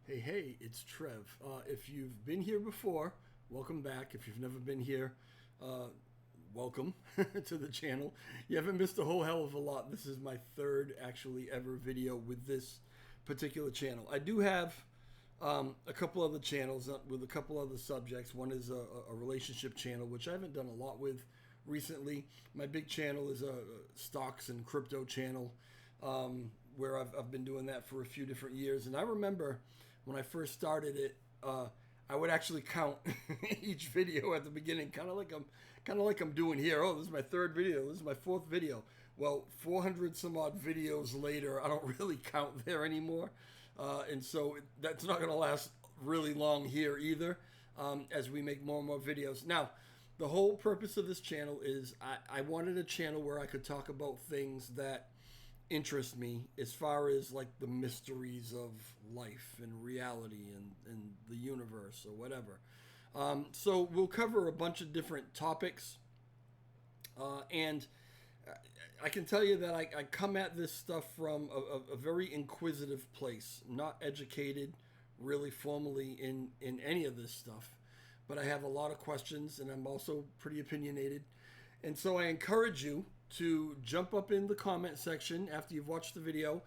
Hey, it's Trev. If you've been here before, welcome back. If you've never been here, welcome to the channel. You haven't missed a whole hell of a lot. This is my third actually ever video with this particular channel. I do have a couple other channels with a couple other subjects. One is a relationship channel, which I haven't done a lot with recently. My big channel is a stocks and crypto channel, where I've been doing that for a few different years. And I remember when I first started it, I would actually count each video at the beginning, kind of like I'm doing here. Oh, this is my third video. This is my fourth video. Well, 400 some odd videos later, I don't really count there anymore, and so that's not going to last really long here either. As we make more and more videos now. The whole purpose of this channel is I wanted a channel where I could talk about things that interest me as far as like the mysteries of life and reality and the universe or whatever. So we'll cover a bunch of different topics. And I can tell you that I come at this stuff from a very inquisitive place, not educated really formally in any of this stuff. But I have a lot of questions, and I'm also pretty opinionated. And so I encourage you to jump up in the comment section after you've watched the video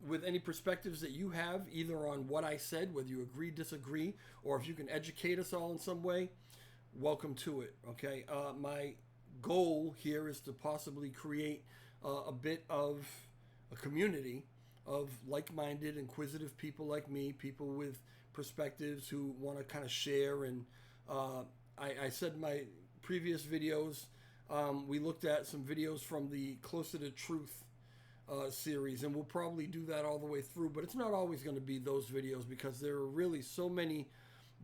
with any perspectives that you have, either on what I said, whether you agree, disagree, or if you can educate us all in some way. Welcome to it, okay? My goal here is to possibly create a bit of a community of like-minded, inquisitive people like me, people with perspectives who want to kind of share. And I said in my previous videos, we looked at some videos from the Closer to Truth series, and we'll probably do that all the way through, but it's not always going to be those videos because there are really so many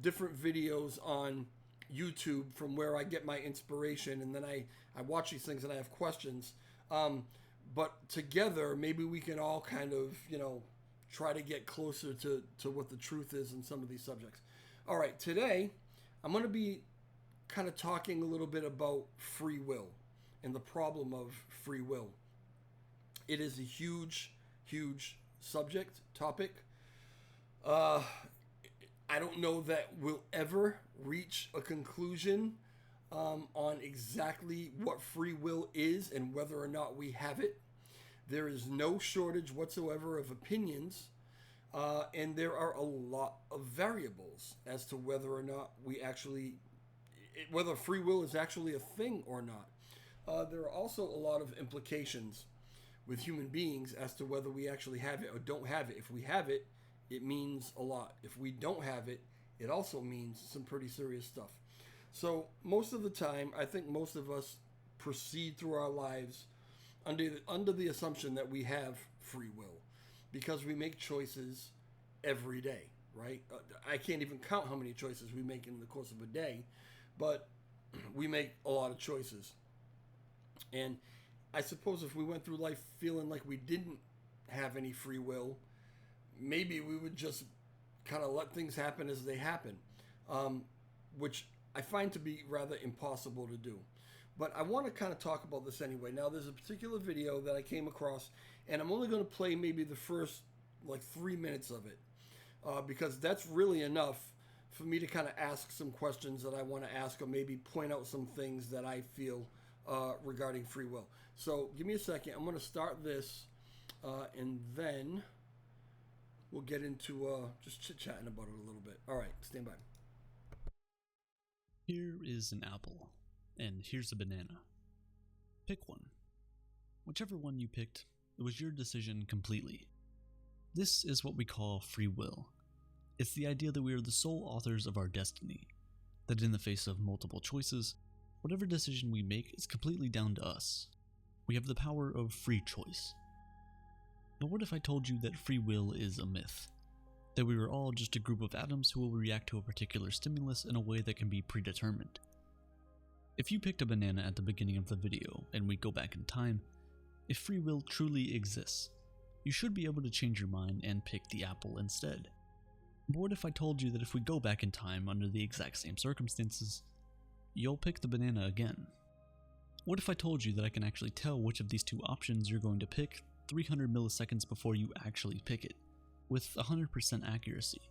different videos on YouTube from where I get my inspiration, and then I watch these things and I have questions. But together, maybe we can all kind of, try to get closer to what the truth is in some of these subjects. All right, today I'm going to be kind of talking a little bit about free will and the problem of free will. It is a huge, huge topic. I don't know that we'll ever reach a conclusion on exactly what free will is and whether or not we have it. There is no shortage whatsoever of opinions, and there are a lot of variables as to whether or not whether free will is actually a thing or not. There are also a lot of implications with human beings as to whether we actually have it or don't have it. If we have it, it means a lot. If we don't have it, it also means some pretty serious stuff. So most of the time, I think most of us proceed through our lives under the assumption that we have free will because we make choices every day, right? I can't even count how many choices we make in the course of a day, but we make a lot of choices. And I suppose if we went through life feeling like we didn't have any free will, maybe we would just kind of let things happen as they happen, which I find to be rather impossible to do. But I want to kind of talk about this anyway. Now, there's a particular video that I came across, and I'm only going to play maybe the first 3 minutes of it, because that's really enough for me to kind of ask some questions that I want to ask, or maybe point out some things that I feel regarding free will. So give me a second. I'm going to start this, and then we'll get into just chit-chatting about it a little bit. All right, stand by. Here is an apple, and here's a banana. Pick one. Whichever one you picked, it was your decision completely. This is what we call free will. It's the idea that we are the sole authors of our destiny, that in the face of multiple choices, whatever decision we make is completely down to us. We have the power of free choice. But what if I told you that free will is a myth? That we are all just a group of atoms who will react to a particular stimulus in a way that can be predetermined. If you picked a banana at the beginning of the video and we go back in time, if free will truly exists, you should be able to change your mind and pick the apple instead. But what if I told you that if we go back in time under the exact same circumstances, you'll pick the banana again? What if I told you that I can actually tell which of these two options you're going to pick 300 milliseconds before you actually pick it? with 100% accuracy.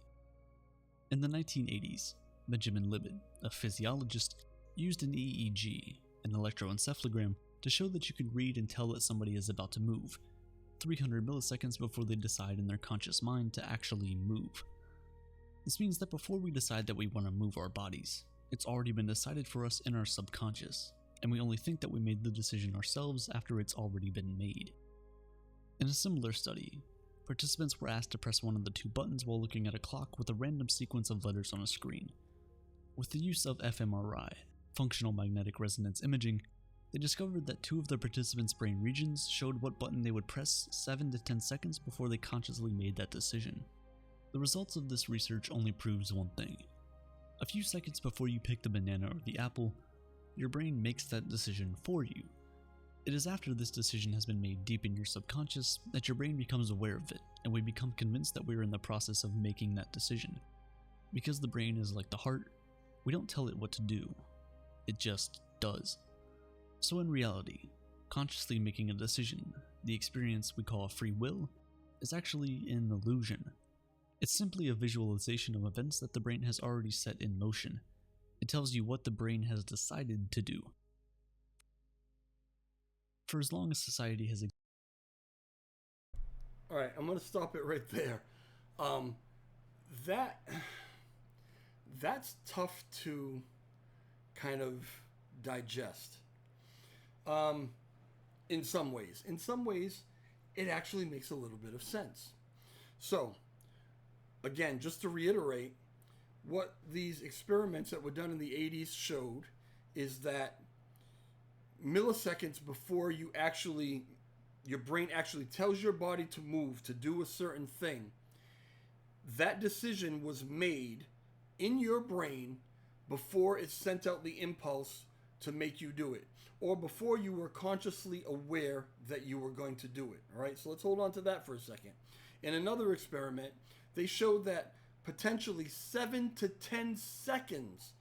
In the 1980s, Benjamin Libet, a physiologist, used an EEG, an electroencephalogram, to show that you can read and tell that somebody is about to move, 300 milliseconds before they decide in their conscious mind to actually move. This means that before we decide that we want to move our bodies, it's already been decided for us in our subconscious, and we only think that we made the decision ourselves after it's already been made. In a similar study, participants were asked to press one of the two buttons while looking at a clock with a random sequence of letters on a screen. With the use of fMRI, functional magnetic resonance imaging, they discovered that two of the participants' brain regions showed what button they would press 7 to 10 seconds before they consciously made that decision. The results of this research only proves one thing. A few seconds before you pick the banana or the apple, your brain makes that decision for you. It is after this decision has been made deep in your subconscious that your brain becomes aware of it, and we become convinced that we are in the process of making that decision. Because the brain is like the heart, we don't tell it what to do. It just does. So in reality, consciously making a decision, the experience we call free will, is actually an illusion. It's simply a visualization of events that the brain has already set in motion. It tells you what the brain has decided to do. For as long as society has existed. All right, I'm going to stop it right there. That's tough to kind of digest. In some ways. In some ways, it actually makes a little bit of sense. So, again, just to reiterate, what these experiments that were done in the 80s showed is that milliseconds before your brain actually tells your body to move, to do a certain thing, that decision was made in your brain before it sent out the impulse to make you do it, or before you were consciously aware that you were going to do it. All right, so let's hold on to that for a second. In another experiment, they showed that potentially 7 to 10 seconds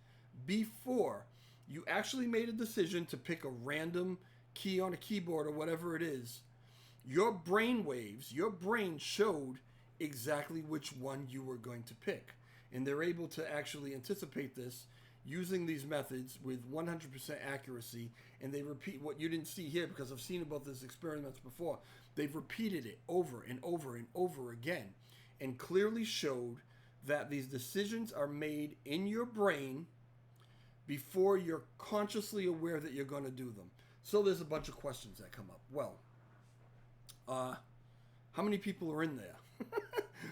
before you actually made a decision to pick a random key on a keyboard or whatever it is, your brain waves, your brain showed exactly which one you were going to pick. And they're able to actually anticipate this using these methods with 100% accuracy. And they repeat what you didn't see here, because I've seen about this experiments before. They've repeated it over and over and over again, and clearly showed that these decisions are made in your brain before you're consciously aware that you're going to do them. So there's a bunch of questions that come up. Well, how many people are in there?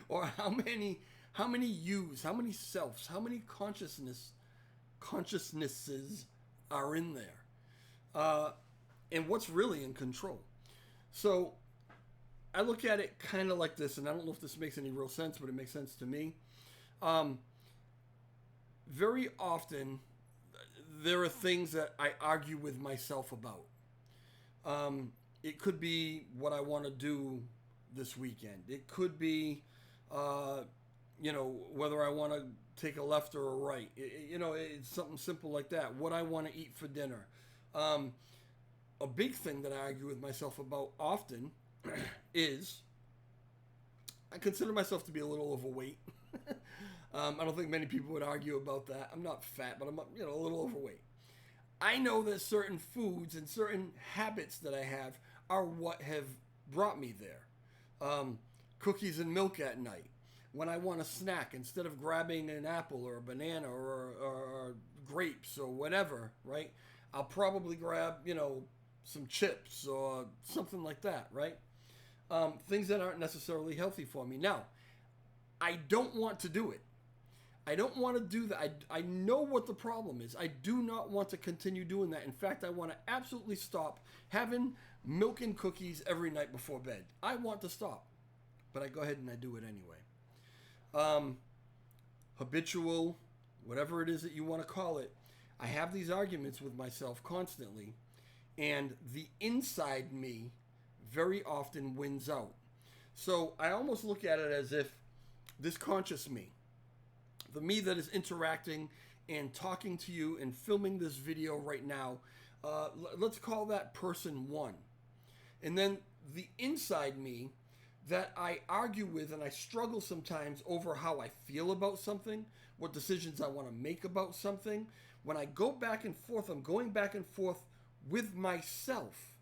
Or how many yous, how many selves, how many consciousnesses are in there? And what's really in control? So I look at it kind of like this, and I don't know if this makes any real sense, but it makes sense to me. Very often, there are things that I argue with myself about. It could be what I want to do this weekend. It could be, whether I want to take a left or a right. It's something simple like that. What I want to eat for dinner. A big thing that I argue with myself about often is I consider myself to be a little overweight. I don't think many people would argue about that. I'm not fat, but I'm a little overweight. I know that certain foods and certain habits that I have are what have brought me there. Cookies and milk at night. When I want a snack, instead of grabbing an apple or a banana or grapes or whatever, right? I'll probably grab, some chips or something like that, right? Things that aren't necessarily healthy for me. Now, I don't want to do it. I don't want to do that. I know what the problem is. I do not want to continue doing that. In fact, I want to absolutely stop having milk and cookies every night before bed. I want to stop. But I go ahead and I do it anyway. Habitual, whatever it is that you want to call it. I have these arguments with myself constantly. And the inside me very often wins out. So I almost look at it as if this conscious me, the me that is interacting and talking to you and filming this video right now, let's call that person one. And then the inside me that I argue with and I struggle sometimes over how I feel about something, what decisions I want to make about something. When I go back and forth, I'm going back and forth with myself.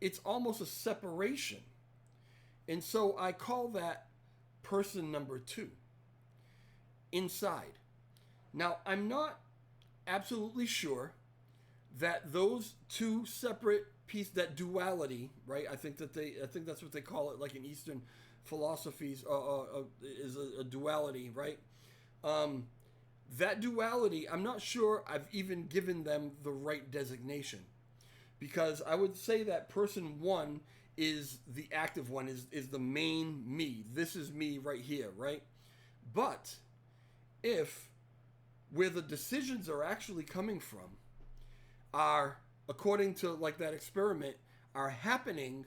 It's almost a separation. And so I call that person number 2, inside. Now, I'm not absolutely sure that those two separate pieces, that duality, right? I think that's what they call it, like in Eastern philosophies, is a duality, right? That duality, I'm not sure I've even given them the right designation, because I would say that person 1 is the active one, is the main me. This is me right here, right? But if where the decisions are actually coming from are, according to like that experiment, are happening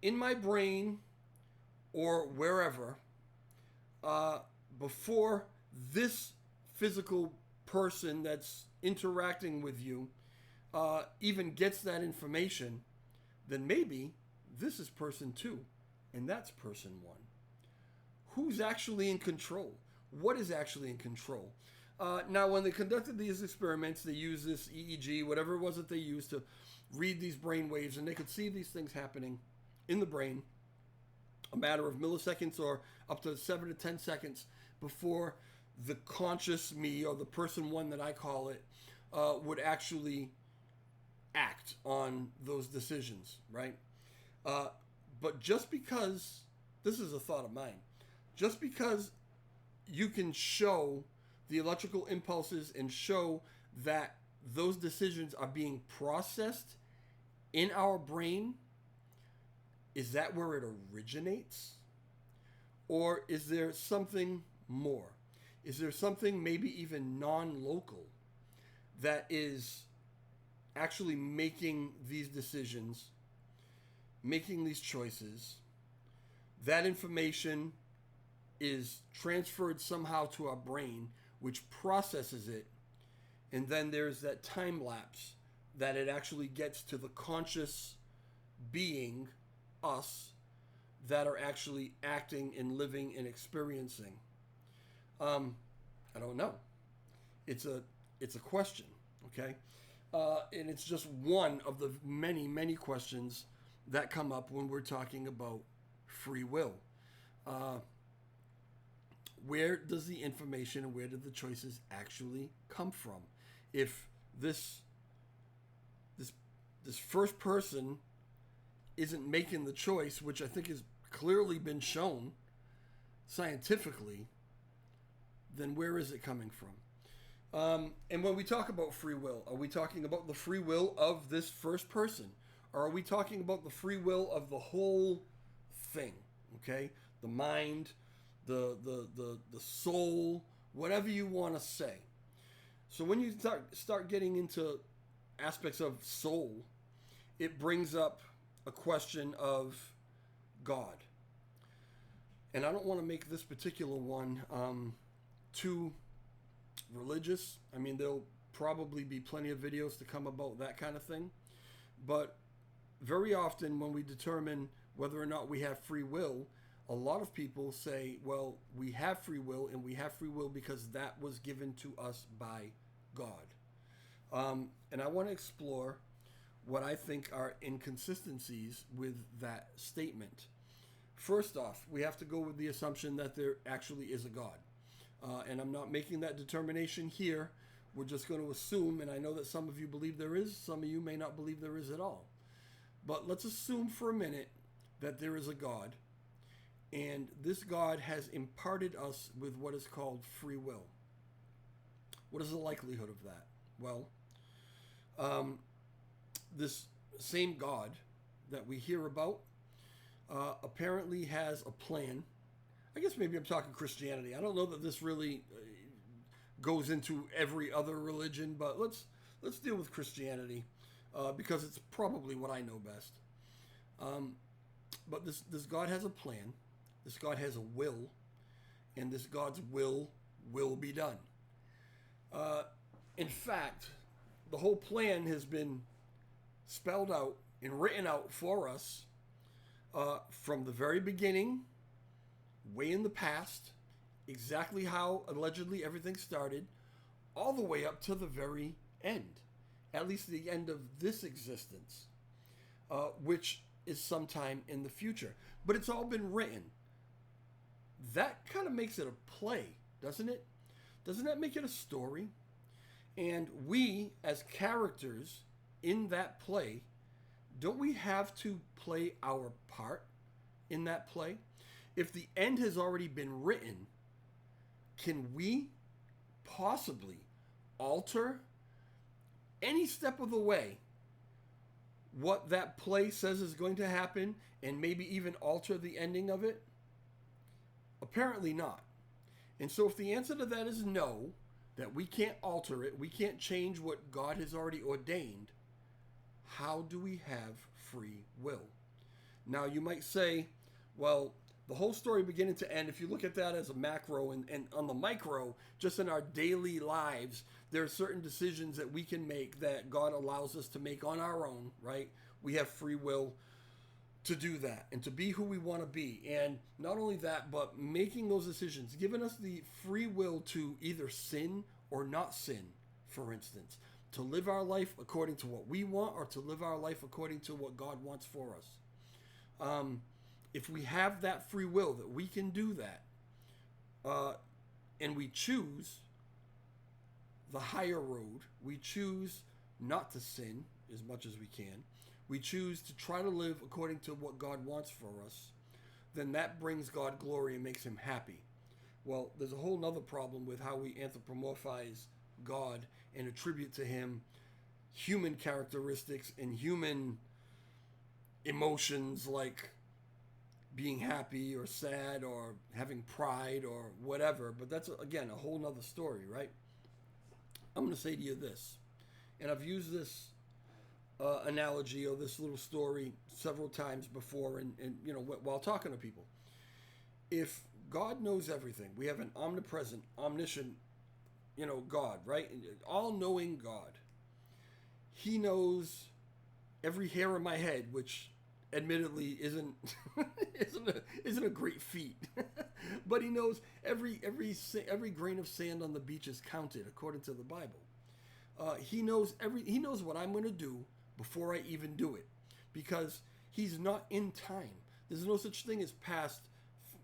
in my brain or wherever, before this physical person that's interacting with you even gets that information, then maybe this is person 2 and that's person 1. Who's actually in control? What is actually in control? Now, when they conducted these experiments, they used this EEG, whatever it was that they used, to read these brain waves, and they could see these things happening in the brain a matter of milliseconds or up to 7 to 10 seconds before the conscious me, or the person 1 that I call it, would actually act on those decisions, right? But just because, this is a thought of mine, just because you can show the electrical impulses and show that those decisions are being processed in our brain, is that where it originates? Or is there something more? Is there something maybe even non-local that is actually making these decisions, making these choices? That information is transferred somehow to our brain, which processes it, and then there's that time lapse that it actually gets to the conscious being, us, that are actually acting and living and experiencing. I don't know. It's a question, okay? And it's just one of the many, many questions that come up when we're talking about free will. Where does the information and where do the choices actually come from? If this first person isn't making the choice, which I think has clearly been shown scientifically, then where is it coming from? And when we talk about free will, are we talking about the free will of this first person? Or are we talking about the free will of the whole thing? Okay? The mind, the soul, whatever you want to say. So when you start getting into aspects of soul, it brings up a question of God. And I don't want to make this particular one too religious. I mean, there'll probably be plenty of videos to come about that kind of thing. But very often when we determine whether or not we have free will, a lot of people say, well, we have free will, and we have free will because that was given to us by God. And I want to explore what I think are inconsistencies with that statement. First off, we have to go with the assumption that there actually is a God. And I'm not making that determination here. We're just going to assume, and I know that some of you believe there is, some of you may not believe there is at all. But let's assume for a minute that there is a God, and this God has imparted us with what is called free will. What is the likelihood of that? Well, this same God that we hear about apparently has a plan. I guess maybe I'm talking Christianity. I don't know that this really goes into every other religion, but let's deal with Christianity because it's probably what I know best. But this God has a plan. This God has a will, and this God's will be done. In fact, the whole plan has been spelled out and written out for us from the very beginning, way in the past, exactly how allegedly everything started, all the way up to the very end, at least the end of this existence, which is sometime in the future. But it's all been written. That kind of makes it a play, doesn't it? Doesn't that make it a story? And we, as characters in that play, don't we have to play our part in that play? If the end has already been written, can we possibly alter any step of the way what that play says is going to happen and maybe even alter the ending of it? Apparently not. And so if the answer to that is no, that we can't alter it, we can't change what God has already ordained, how do we have free will? Now you might say, well, the whole story beginning to end, if you look at that as a macro and on the micro, just in our daily lives, there are certain decisions that we can make that God allows us to make on our own, right? We have free will to do that and to be who we want to be. And not only that, but making those decisions, giving us the free will to either sin or not sin, for instance, to live our life according to what we want or to live our life according to what God wants for us. If we have that free will that we can do that, and we choose the higher road, we choose not to sin as much as we can, we choose to try to live according to what God wants for us, then that brings God glory and makes him happy. Well, there's a whole nother problem with how we anthropomorphize God and attribute to him human characteristics and human emotions like being happy or sad or having pride or whatever. But that's, again, a whole nother story, right? I'm going to say to you this, and I've used this analogy or this little story several times before, and you know, while talking to people. If God knows everything, we have an omnipresent, omniscient, you know, God, right? All-knowing God. He knows every hair in my head, which admittedly isn't isn't a great feat, but he knows every grain of sand on the beach is counted according to the Bible. He knows what I'm going to do before I even do it, because he's not in time. There's no such thing as past,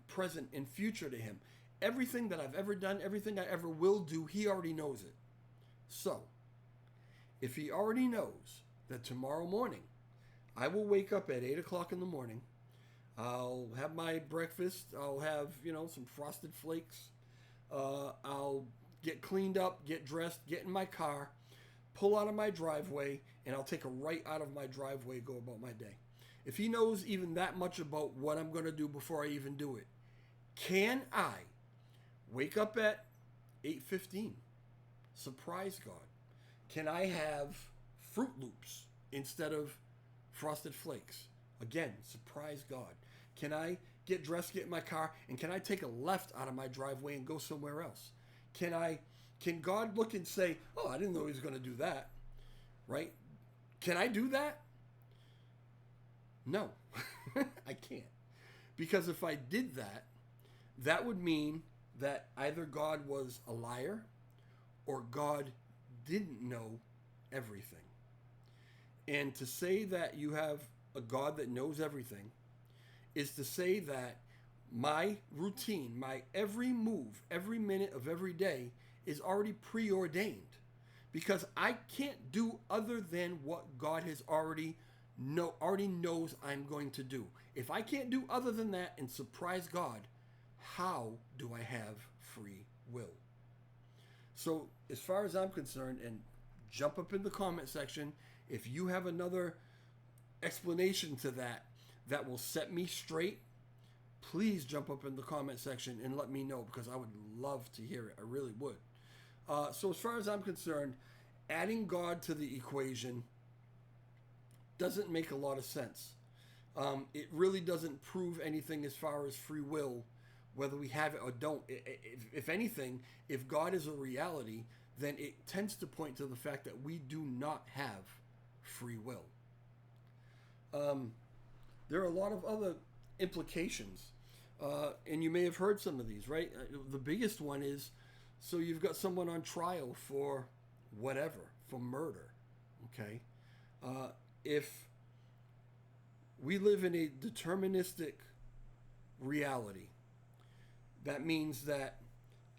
present, and future to him. Everything that I've ever done, everything I ever will do, he already knows it. So, if he already knows that tomorrow morning I will wake up at 8 o'clock in the morning, I'll have my breakfast, I'll have, you know, some Frosted Flakes, I'll get cleaned up, get dressed, get in my car, pull out of my driveway, and I'll take a right out of my driveway, go about my day. If he knows even that much about what I'm going to do before I even do it, can I wake up at 8:15? Surprise God. Can I have Fruit Loops instead of Frosted Flakes? Again, surprise God. Can I get dressed, get in my car, and can I take a left out of my driveway and go somewhere else? Can God look and say, oh, I didn't know he was going to do that, right? Can I do that? No, I can't. Because if I did that, that would mean that either God was a liar or God didn't know everything. And to say that you have a God that knows everything is to say that my routine, my every move, every minute of every day is already preordained, because I can't do other than what God has already knows I'm going to do. If I can't do other than that and surprise God, how do I have free will? So as far as I'm concerned, and jump up in the comment section if you have another explanation to that will set me straight, please jump up in the comment section and let me know, because I would love to hear it. I really would. So as far as I'm concerned, adding God to the equation doesn't make a lot of sense. It really doesn't prove anything as far as free will, whether we have it or don't. If anything, if God is a reality, then it tends to point to the fact that we do not have free will. there are a lot of other implications. And you may have heard some of these, right? The biggest one is, so you've got someone on trial for whatever, for murder, okay? If we live in a deterministic reality, that means that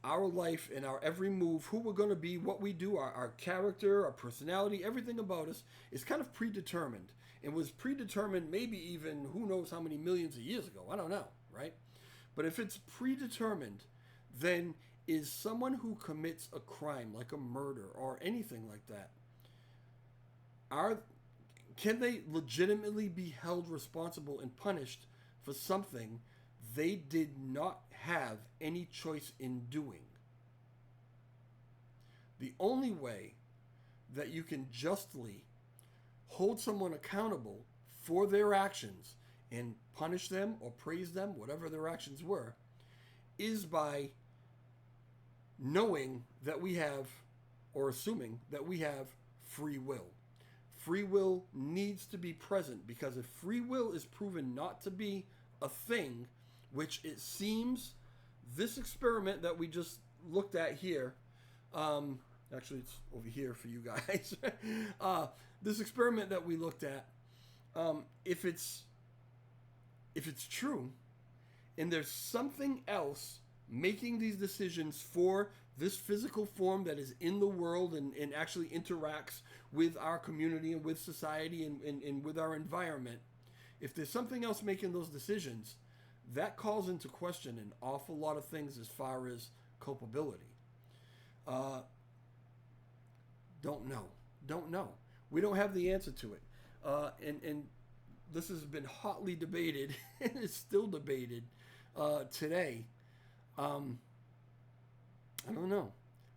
our life and our every move, who we're going to be, what we do, our character, our personality, everything about us is kind of predetermined. And was predetermined maybe even who knows how many millions of years ago. I don't know, right? But if it's predetermined, then is someone who commits a crime like a murder or anything like that, can they legitimately be held responsible and punished for something they did not have any choice in doing? The only way that you can justly hold someone accountable for their actions and punish them or praise them, whatever their actions were, is by knowing that we have, or assuming that we have, free will. Free will needs to be present, because if free will is proven not to be a thing, which it seems this experiment that we just looked at here, actually it's over here for you guys, this experiment that we looked at, if it's true, and there's something else making these decisions for this physical form that is in the world and actually interacts with our community and with society and with our environment, if there's something else making those decisions, that calls into question an awful lot of things as far as culpability. Don't know. We don't have the answer to it. And this has been hotly debated and is still debated today. I don't know.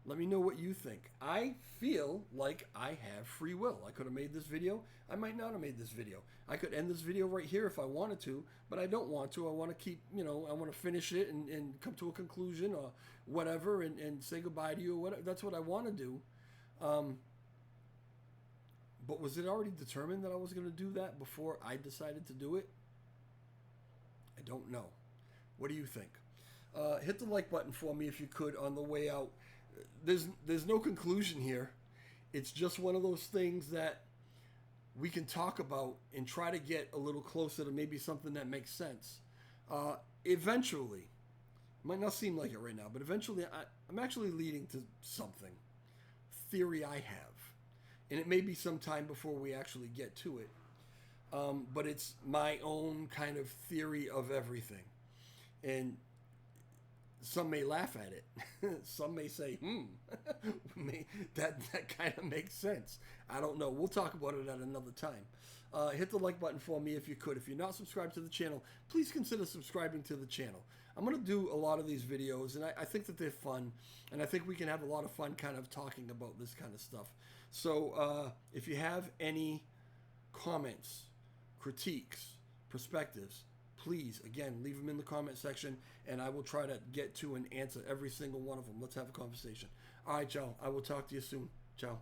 Let me know what you think. I feel like I have free will. I could have made this video. I might not have made this video. I could end this video right here if I wanted to, but I don't want to. I want to keep, I want to finish it and come to a conclusion or whatever and say goodbye to you or whatever. That's what I want to do. But was it already determined that I was going to do that before I decided to do it? I don't know. What do you think? Hit the like button for me if you could on the way out. There's no conclusion here. It's just one of those things that we can talk about and try to get a little closer to maybe something that makes sense. Eventually, it might not seem like it right now, but eventually I'm actually leading to something. Theory I have. And it may be some time before we actually get to it. But it's my own kind of theory of everything. And some may laugh at it. Some may say, that kind of makes sense. I don't know. We'll talk about it at another time. Hit the like button for me if you could. If you're not subscribed to the channel, please consider subscribing to the channel. I'm going to do a lot of these videos, and I think that they're fun, and I think we can have a lot of fun kind of talking about this kind of stuff. So if you have any comments, critiques, perspectives, please, again, leave them in the comment section, and I will try to get to and answer every single one of them. Let's have a conversation. All right, y'all. I will talk to you soon. Ciao.